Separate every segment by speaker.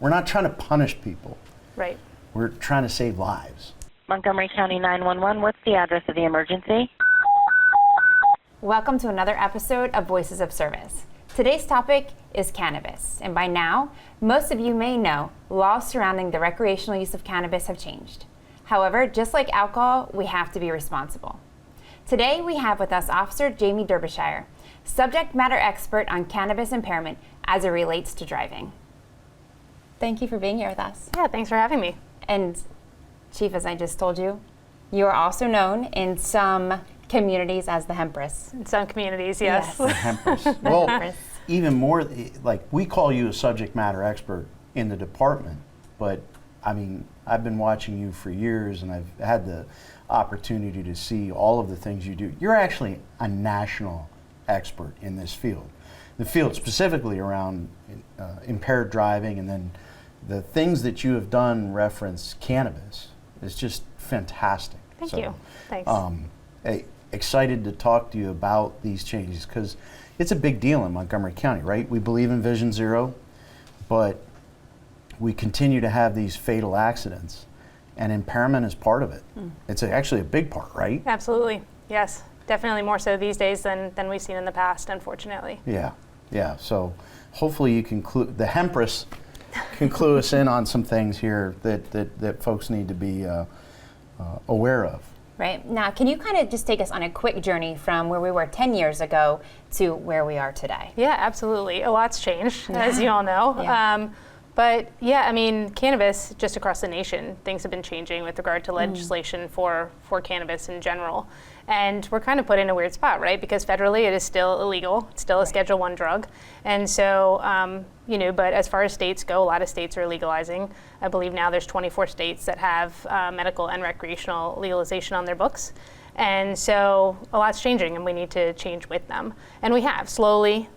Speaker 1: We're not trying to punish people.
Speaker 2: Right.
Speaker 1: We're trying to save lives.
Speaker 3: Montgomery County 911, what's the address of the emergency?
Speaker 4: Welcome to another episode of Voices of Service. Today's topic is cannabis, and by now, most of you may know laws surrounding the recreational use of cannabis have changed. However, just like alcohol, we have to be responsible. Today, we have with us Officer Jayme Derbyshire, subject matter expert on cannabis impairment as it relates to driving. Thank you for being here with us.
Speaker 2: Yeah, thanks for having me.
Speaker 4: And Chief, as I just told you, you are also known in some communities as the Hempress.
Speaker 2: In some communities, yes.
Speaker 1: The Hempress. Well, even more, like, we call you a subject matter expert in the department, but I mean, I've been watching you for years and I've had the opportunity to see all of the things you do. You're actually a national expert in this field. The field specifically around impaired driving, and then the things that you have done reference cannabis is just fantastic.
Speaker 2: Thank you. Thanks.
Speaker 1: Excited to talk to you about these changes because it's a big deal in Montgomery County, right? We believe in Vision Zero, but we continue to have these fatal accidents, and impairment is part of it. It's actually a big part, right?
Speaker 2: Absolutely, yes. Definitely more so these days than we've seen in the past, unfortunately.
Speaker 1: Yeah. So hopefully you can the Hempress can clue us in on some things here that folks need to be aware of.
Speaker 4: Right. Now, can you kind of just take us on a quick journey from where we were 10 years ago to where we are today?
Speaker 2: Yeah, absolutely. A lot's changed, as you all know.
Speaker 4: Yeah.
Speaker 2: But yeah, I mean, cannabis, just across the nation, things have been changing with regard to legislation for cannabis in general. And we're kind of put in a weird spot, right? Because federally it is still illegal. It's still a Schedule I drug. And so, but as far as states go, a lot of states are legalizing. I believe now there's 24 states that have medical and recreational legalization on their books. And so a lot's changing and we need to change with them. And we have slowly.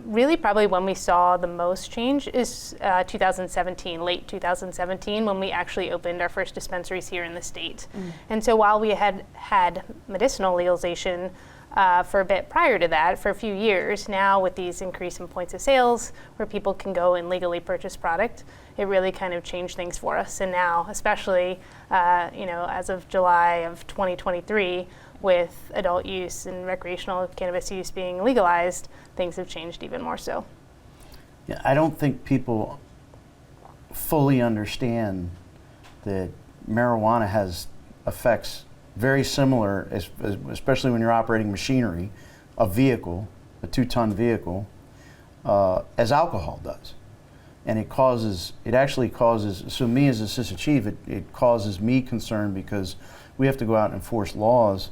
Speaker 2: Really probably when we saw the most change is 2017, late 2017, when we actually opened our first dispensaries here in the state. And so while we had medicinal legalization for a bit prior to that, for a few years, now with these increase in points of sales where people can go and legally purchase product, it really kind of changed things for us. And now, especially, as of July of 2023, with adult use and recreational cannabis use being legalized, things have changed even more so.
Speaker 1: Yeah, I don't think people fully understand that marijuana has effects very similar, especially when you're operating machinery, a vehicle, a 2-ton vehicle, as alcohol does. And it actually causes, so me as assistant chief, it causes me concern because we have to go out and enforce laws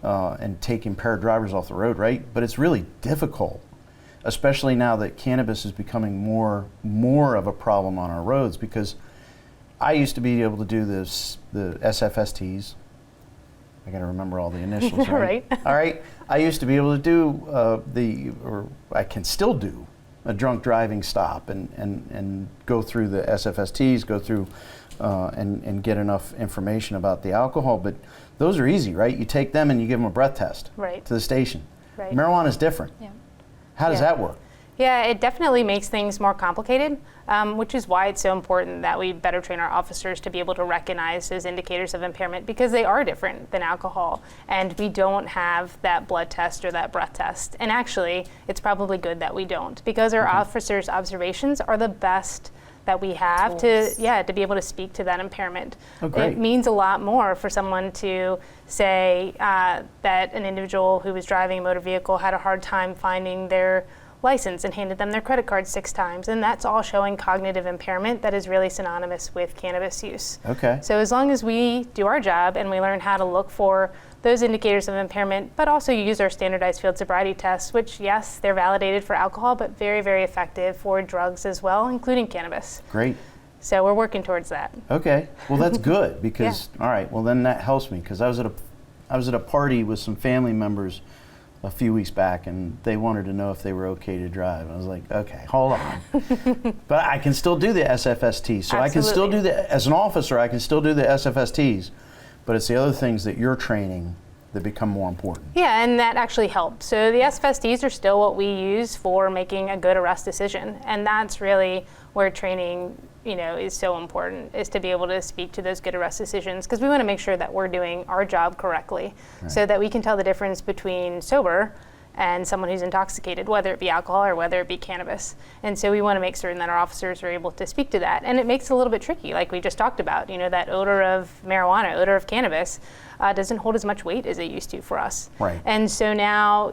Speaker 1: and take impaired drivers off the road, right? But it's really difficult, especially now that cannabis is becoming more of a problem on our roads, because I used to be able to do the SFSTs. I got to remember all the initials, right? All right. I used to be able to do I can still do a drunk driving stop and go through the SFSTs, go through and get enough information about the alcohol. But those are easy, right? You take them and you give them a breath test to the station.
Speaker 2: Right.
Speaker 1: Marijuana is different.
Speaker 4: Yeah.
Speaker 1: How does that work?
Speaker 2: Yeah, it definitely makes things more complicated, which is why it's so important that we better train our officers to be able to recognize those indicators of impairment, because they are different than alcohol, and we don't have that blood test or that breath test. And actually, it's probably good that we don't, because our officers' observations are the best that we have to be able to speak to that impairment. It means a lot more for someone to say that an individual who was driving a motor vehicle had a hard time finding their license and handed them their credit card 6 times, and that's all showing cognitive impairment that is really synonymous with cannabis use.
Speaker 1: Okay.
Speaker 2: So as long as we do our job and we learn how to look for those indicators of impairment, but also use our standardized field sobriety tests, which, yes, they're validated for alcohol, but very, very effective for drugs as well, including cannabis.
Speaker 1: Great.
Speaker 2: So we're working towards that.
Speaker 1: Okay. Well, that's good because, all right, well, then that helps me, because I was at a party with some family members a few weeks back, and they wanted to know if they were okay to drive. I was like, okay, hold on. But I can still do the SFST. So I can still do as an officer, I can still do the SFSTs, but it's the other things that you're training that become more important.
Speaker 2: Yeah, and that actually helps. So the SFSTs are still what we use for making a good arrest decision, and that's really where training is so important, is to be able to speak to those good arrest decisions, because we want to make sure that we're doing our job correctly, so that we can tell the difference between sober and someone who's intoxicated, whether it be alcohol or whether it be cannabis. And so we want to make certain that our officers are able to speak to that. And it makes it a little bit tricky, like we just talked about. That odor of marijuana, odor of cannabis, doesn't hold as much weight as it used to for us.
Speaker 1: Right.
Speaker 2: And so now,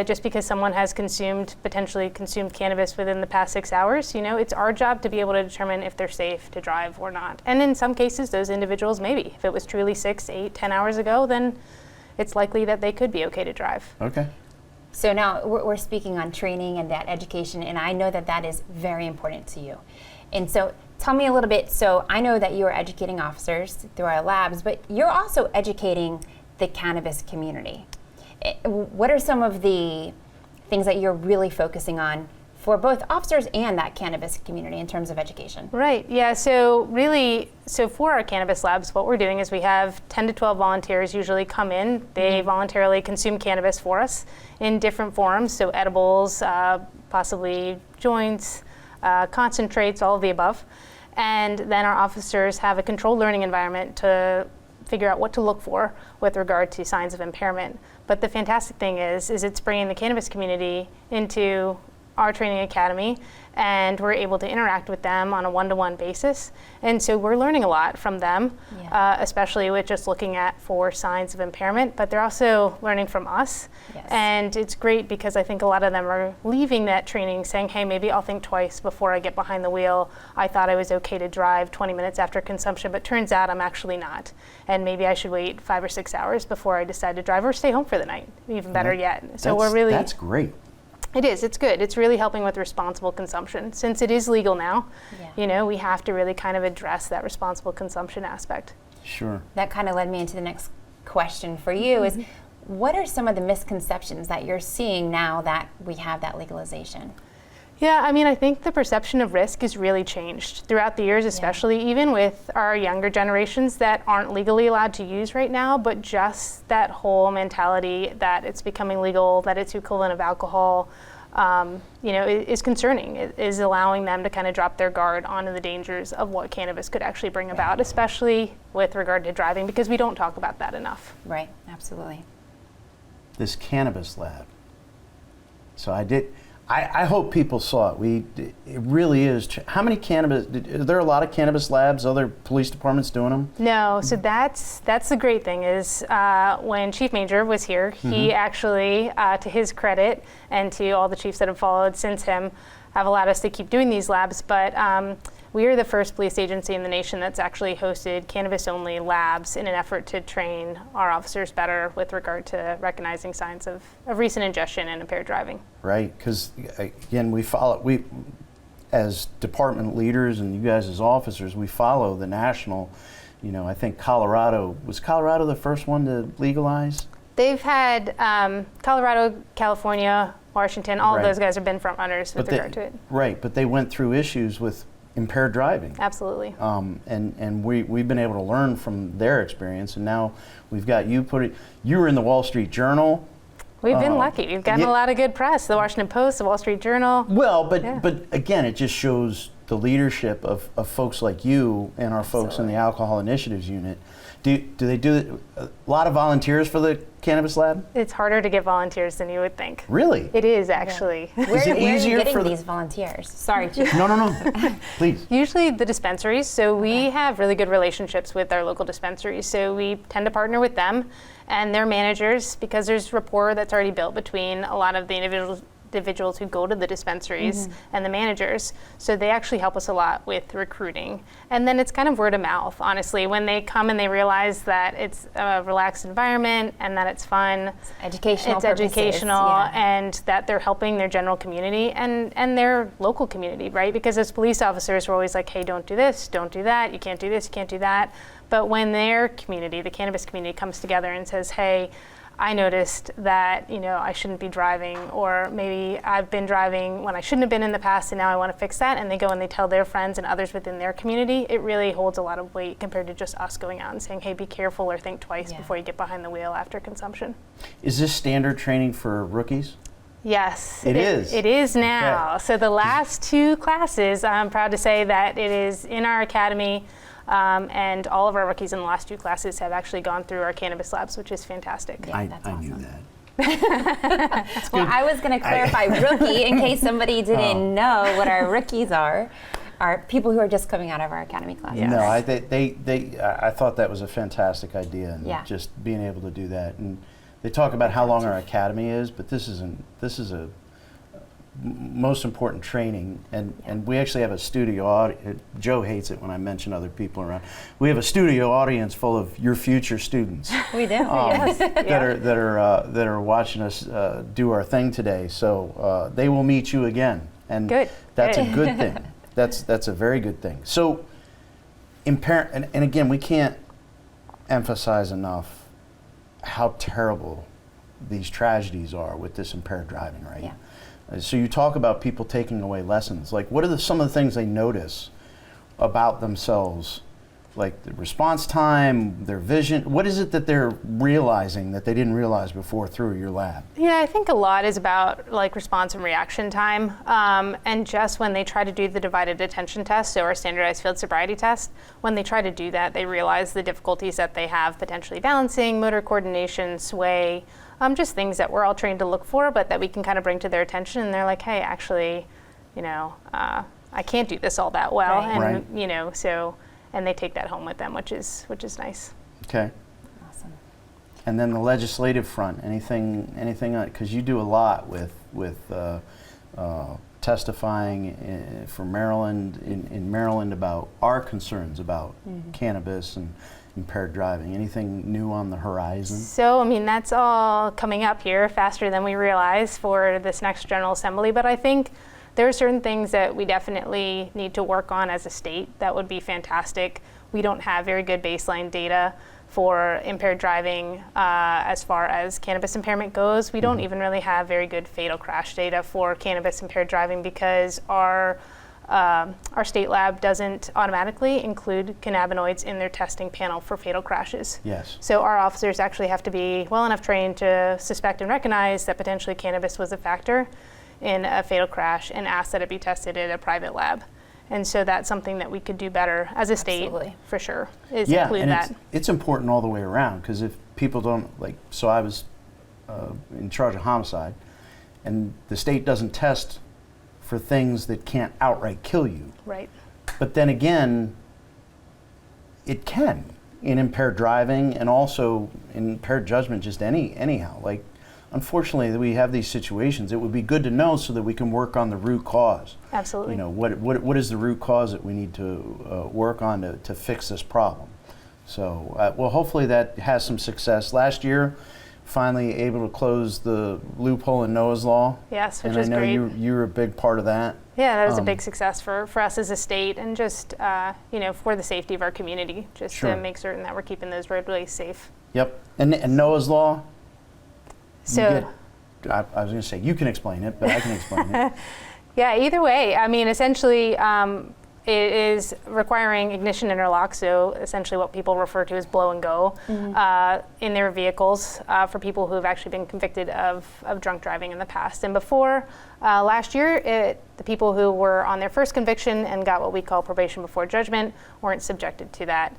Speaker 2: just because someone has potentially consumed cannabis within the past 6 hours, it's our job to be able to determine if they're safe to drive or not. And in some cases, those individuals maybe. If it was truly 6, 8, 10 hours ago, then it's likely that they could be okay to drive.
Speaker 1: Okay.
Speaker 4: So now we're speaking on training and that education, and I know that that is very important to you. And so tell me a little bit, so I know that you are educating officers through our labs, but you're also educating the cannabis community. What are some of the things that you're really focusing on for both officers and that cannabis community in terms of education?
Speaker 2: Right, yeah, so for our cannabis labs, what we're doing is we have 10 to 12 volunteers usually come in. They voluntarily consume cannabis for us in different forms, so edibles, possibly joints, concentrates, all of the above. And then our officers have a controlled learning environment to figure out what to look for with regard to signs of impairment. But the fantastic thing is it's bringing the cannabis community into our training academy, and we're able to interact with them on a one-to-one basis. And so we're learning a lot from them, especially with just looking for signs of impairment, but they're also learning from us.
Speaker 4: Yes.
Speaker 2: And it's great because I think a lot of them are leaving that training saying, hey, maybe I'll think twice before I get behind the wheel. I thought I was okay to drive 20 minutes after consumption, but turns out I'm actually not. And maybe I should wait 5 or 6 hours before I decide to drive, or stay home for the night, even better yet. So
Speaker 1: That's great.
Speaker 2: It is, it's good. It's really helping with responsible consumption. Since it is legal now, we have to really kind of address that responsible consumption aspect.
Speaker 1: Sure.
Speaker 4: That kind of led me into the next question for you is, what are some of the misconceptions that you're seeing now that we have that legalization?
Speaker 2: Yeah, I think the perception of risk has really changed throughout the years, especially even with our younger generations that aren't legally allowed to use right now, but just that whole mentality that it's becoming legal, that it's equivalent of alcohol, is concerning. It is allowing them to kind of drop their guard onto the dangers of what cannabis could actually bring about, especially with regard to driving, because we don't talk about that enough.
Speaker 4: Right, absolutely.
Speaker 1: This cannabis lab. So I hope people saw it. It really is. How many cannabis? Are there a lot of cannabis labs? Other police departments doing them?
Speaker 2: No. So that's the great thing is when Chief Major was here, he actually, to his credit, and to all the chiefs that have followed since him, have allowed us to keep doing these labs. But we are the first police agency in the nation that's actually hosted cannabis-only labs in an effort to train our officers better with regard to recognizing signs of recent ingestion and impaired driving.
Speaker 1: Right, because again, we as department leaders and you guys as officers, we follow the national, I think was Colorado the first one to legalize?
Speaker 2: They've had Colorado, California, Washington, all of those guys have been front runners with regard to it. Right,
Speaker 1: but they went through issues with impaired driving.
Speaker 2: Absolutely.
Speaker 1: And we've been able to learn from their experience, and now we've got you were in the Wall Street Journal.
Speaker 2: We've been lucky. We've gotten a lot of good press. The Washington Post, the Wall Street Journal.
Speaker 1: Well, but again, it just shows the leadership of folks like you and our folks in the Alcohol Initiatives Unit. Do they do a lot of volunteers for the cannabis lab?
Speaker 2: It's harder to get volunteers than you would think.
Speaker 1: Really?
Speaker 2: It is, actually.
Speaker 4: Where are you getting these volunteers? Sorry, Chief.
Speaker 1: No. Please.
Speaker 2: Usually the dispensaries. So we have really good relationships with our local dispensaries. So we tend to partner with them and their managers because there's rapport that's already built between a lot of the individuals who go to the dispensaries and the managers. So they actually help us a lot with recruiting. And then it's kind of word of mouth, honestly. When they come and they realize that it's a relaxed environment and that it's fun.
Speaker 4: It's educational
Speaker 2: and that they're helping their general community and their local community, right? Because as police officers, we're always like, hey, don't do this, don't do that, you can't do this, you can't do that. But when their community, the cannabis community, comes together and says, hey, I noticed that, I shouldn't be driving, or maybe I've been driving when I shouldn't have been in the past and now I want to fix that, and they go and they tell their friends and others within their community, it really holds a lot of weight compared to just us going out and saying, hey, be careful or think twice before you get behind the wheel after consumption.
Speaker 1: Is this standard training for rookies?
Speaker 2: Yes,
Speaker 1: It is?
Speaker 2: It is now.
Speaker 1: Okay.
Speaker 2: So the last 2 classes, I'm proud to say that it is in our academy, and all of our rookies in the last 2 classes have actually gone through our cannabis labs, which is fantastic.
Speaker 4: Yeah,
Speaker 1: I
Speaker 4: that's
Speaker 1: knew
Speaker 4: awesome.
Speaker 1: that.
Speaker 4: Well, I was going to clarify rookie in case somebody didn't know what our rookies are people who are just coming out of our academy classes.
Speaker 2: Yeah.
Speaker 1: No, I thought that was a fantastic idea, and
Speaker 4: Yeah.
Speaker 1: just being able to do that. And they talk about how long our academy is, but this is a most important training, and we actually have a studio audience. Joe hates it when I mention other people around. We have a studio audience full of your future students.
Speaker 4: We do.
Speaker 2: Yes.
Speaker 1: that are watching us do our thing today. So they will meet you again, and
Speaker 2: Good.
Speaker 1: that's
Speaker 2: Good.
Speaker 1: a good thing. That's a very good thing. So, and again, we can't emphasize enough how terrible these tragedies are with this impaired driving, right?
Speaker 4: Yeah.
Speaker 1: So you talk about people taking away lessons. Like, what are some of the things they notice about themselves? Like the response time, their vision. What is it that they're realizing that they didn't realize before through your lab?
Speaker 2: Yeah, I think a lot is about like response and reaction time, and just when they try to do the divided attention test, so our standardized field sobriety test, when they try to do that, they realize the difficulties that they have potentially balancing, motor coordination, sway, just things that we're all trained to look for, but that we can kind of bring to their attention, and they're like, hey, actually, I can't do this all that well,
Speaker 4: Right.
Speaker 2: and so. And they take that home with them, which is nice.
Speaker 1: Okay.
Speaker 4: Awesome.
Speaker 1: And then the legislative front, anything, because you do a lot with testifying for Maryland, in Maryland about our concerns about cannabis and impaired driving. Anything new on the horizon?
Speaker 2: So, I mean, that's all coming up here faster than we realize for this next General Assembly, but I think there are certain things that we definitely need to work on as a state that would be fantastic. We don't have very good baseline data for impaired driving as far as cannabis impairment goes. We don't even really have very good fatal crash data for cannabis impaired driving because our state lab doesn't automatically include cannabinoids in their testing panel for fatal crashes.
Speaker 1: Yes.
Speaker 2: So our officers actually have to be well enough trained to suspect and recognize that potentially cannabis was a factor in a fatal crash and ask that it be tested at a private lab. And so that's something that we could do better as a state,
Speaker 4: Absolutely.
Speaker 2: for sure, is
Speaker 1: Yeah,
Speaker 2: include
Speaker 1: and
Speaker 2: that.
Speaker 1: it's important all the way around, because if people don't, so I was in charge of homicide, and the state doesn't test for things that can't outright kill you.
Speaker 2: Right.
Speaker 1: But then again, it can in impaired driving and also in impaired judgment, just anyhow. Like, unfortunately, we have these situations. It would be good to know so that we can work on the root cause.
Speaker 2: Absolutely.
Speaker 1: What is the root cause that we need to work on to fix this problem? So, well, hopefully that has some success. Last year, finally able to close the loophole in Noah's Law.
Speaker 2: Yes, which
Speaker 1: and
Speaker 2: is
Speaker 1: I know
Speaker 2: great.
Speaker 1: you were a big part of that.
Speaker 2: Yeah, that was a big success for us as a state and just, for the safety of our community, just
Speaker 1: Sure.
Speaker 2: to make certain that we're keeping those roadways safe.
Speaker 1: Yep. And Noah's Law,
Speaker 2: So.
Speaker 1: I was going to say, you can explain it, but I can explain it.
Speaker 2: Yeah, either way. I mean, essentially, it is requiring ignition interlock, so essentially what people refer to as blow and go in their vehicles for people who have actually been convicted of drunk driving in the past. And before last year, the people who were on their first conviction and got what we call probation before judgment weren't subjected to that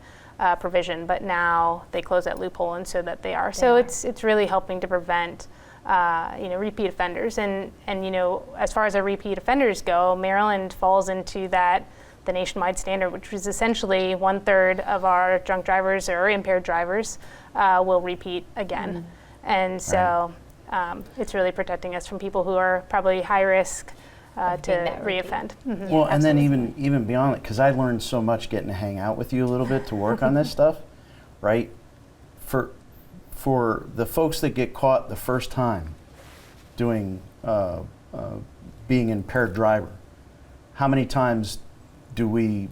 Speaker 2: provision, but now they close that loophole, and so that they are. So it's really helping to prevent repeat offenders. And as far as our repeat offenders go, Maryland falls into the nationwide standard, which is essentially 1/3 of our drunk drivers or impaired drivers will repeat again. And so it's really protecting us from people who are probably high risk to reoffend. Mhm.
Speaker 1: Well, and then even beyond it, because I learned so much getting to hang out with you a little bit to work on this stuff, right? For the folks that get caught the first time doing being an impaired driver, how many times do we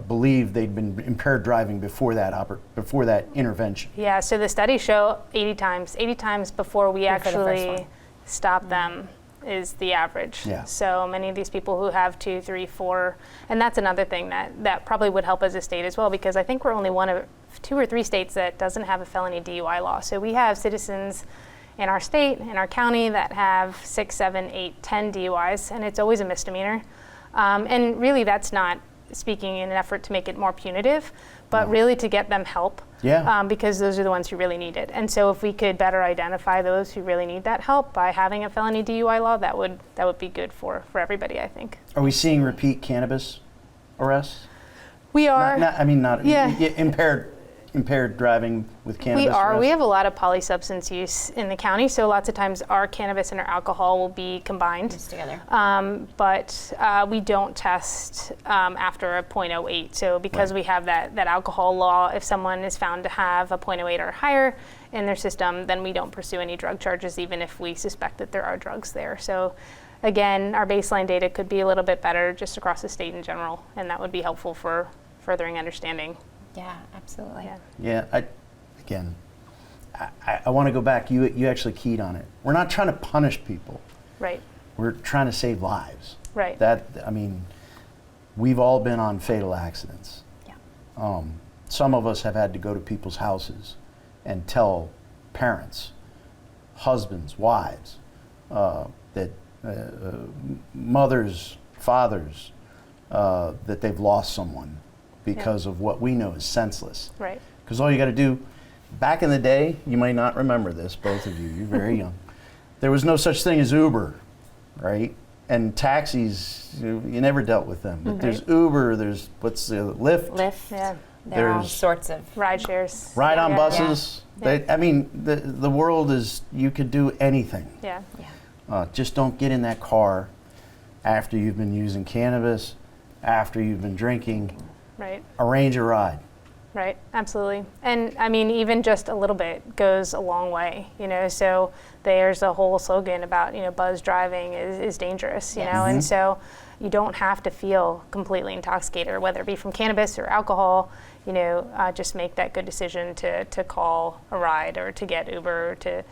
Speaker 1: believe they'd been impaired driving before that intervention?
Speaker 2: Yeah, so the studies show 80 times before we
Speaker 4: Before the first
Speaker 2: actually
Speaker 4: one.
Speaker 2: stop them is the average.
Speaker 1: Yeah.
Speaker 2: So many of these people who have 2, 3, 4, and that's another thing that probably would help as a state as well, because I think we're only one of 2 or 3 states that doesn't have a felony DUI law. So we have citizens in our state, in our county, that have 6, 7, 8, 10 DUIs, and it's always a misdemeanor. And really, that's not speaking in an effort to make it more punitive, but really to get them help.
Speaker 1: Yeah.
Speaker 2: Because those are the ones who really need it. And so if we could better identify those who really need that help by having a felony DUI law, that would be good for everybody, I think.
Speaker 1: Are we seeing repeat cannabis arrests?
Speaker 2: We are.
Speaker 1: Impaired driving with cannabis.
Speaker 2: We are.
Speaker 1: arrests?
Speaker 2: We have a lot of polysubstance use in the county, so lots of times our cannabis and our alcohol will be combined.
Speaker 4: Just together.
Speaker 2: But we don't test after a .08. So because we have that alcohol law, if someone is found to have a .08 or higher in their system, then we don't pursue any drug charges, even if we suspect that there are drugs there. So again, our baseline data could be a little bit better just across the state in general, and that would be helpful for furthering understanding.
Speaker 4: Yeah, absolutely.
Speaker 2: Yeah.
Speaker 1: I want to go back. You actually keyed on it. We're not trying to punish people.
Speaker 2: Right.
Speaker 1: We're trying to save lives.
Speaker 2: Right.
Speaker 1: We've all been on fatal accidents.
Speaker 4: Yeah.
Speaker 1: Some of us have had to go to people's houses and tell parents, husbands, wives, mothers, fathers, that they've lost someone because of what we know is senseless.
Speaker 2: Right.
Speaker 1: Because all you got to do, back in the day, you might not remember this, both of you, you're very young. There was no such thing as Uber, right? And taxis, you never dealt with them. But there's Uber, there's Lyft.
Speaker 4: Lyft.
Speaker 2: Yeah.
Speaker 4: There are all
Speaker 1: There's
Speaker 4: sorts of.
Speaker 2: Ride shares.
Speaker 1: Ride on
Speaker 2: Yeah.
Speaker 1: buses.
Speaker 2: Yeah.
Speaker 1: The world is, you could do anything.
Speaker 2: Yeah.
Speaker 1: Just don't get in that car after you've been using cannabis, after you've been drinking.
Speaker 2: Right.
Speaker 1: Arrange a ride.
Speaker 2: Right, absolutely. And I mean, even just a little bit goes a long way, so there's a whole slogan about, buzz driving is dangerous, and so you don't have to feel completely intoxicated, or whether it be from cannabis or alcohol, just make that good decision to call a ride or to get Uber or to,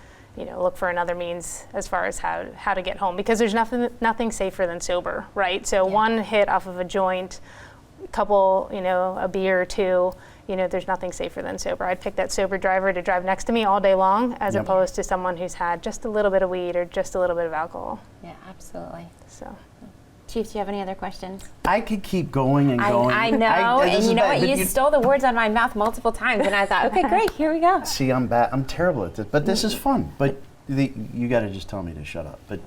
Speaker 2: look for another means as far as how to get home, because there's nothing safer than sober, right? So one hit off of a joint, couple, a beer or two, there's nothing safer than sober. I'd pick that sober driver to drive next to me all day long, as opposed to someone who's had just a little bit of weed or just a little bit of alcohol.
Speaker 4: Yeah, absolutely.
Speaker 2: So,
Speaker 4: Chief, do you have any other questions?
Speaker 1: I could keep going and going.
Speaker 4: I know, and you know what? You stole the words out of my mouth multiple times, and I thought, okay, great, here we go.
Speaker 1: See, I'm bad. I'm terrible at this, but this is fun. But you got to just tell me to shut up. But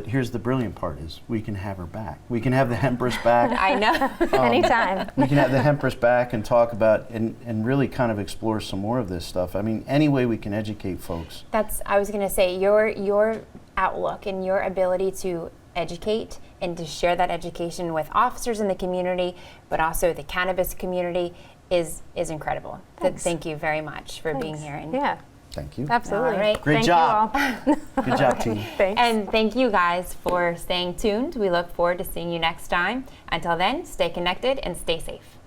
Speaker 1: here's the brilliant part: is we can have her back. We can have the Hempress back.
Speaker 4: I know.
Speaker 2: anytime.
Speaker 1: We can have the Hempress back and talk about and really kind of explore some more of this stuff. I mean, any way we can educate folks.
Speaker 4: I was going to say, your outlook and your ability to educate and to share that education with officers in the community, but also the cannabis community is incredible. Thank you very much for being here. And
Speaker 2: Yeah,
Speaker 1: Thank you.
Speaker 2: absolutely.
Speaker 4: All right.
Speaker 1: Great
Speaker 2: Thank
Speaker 1: job.
Speaker 2: You all.
Speaker 1: Good job, team.
Speaker 2: Thanks.
Speaker 4: And thank you guys for staying tuned. We look forward to seeing you next time. Until then, stay connected and stay safe.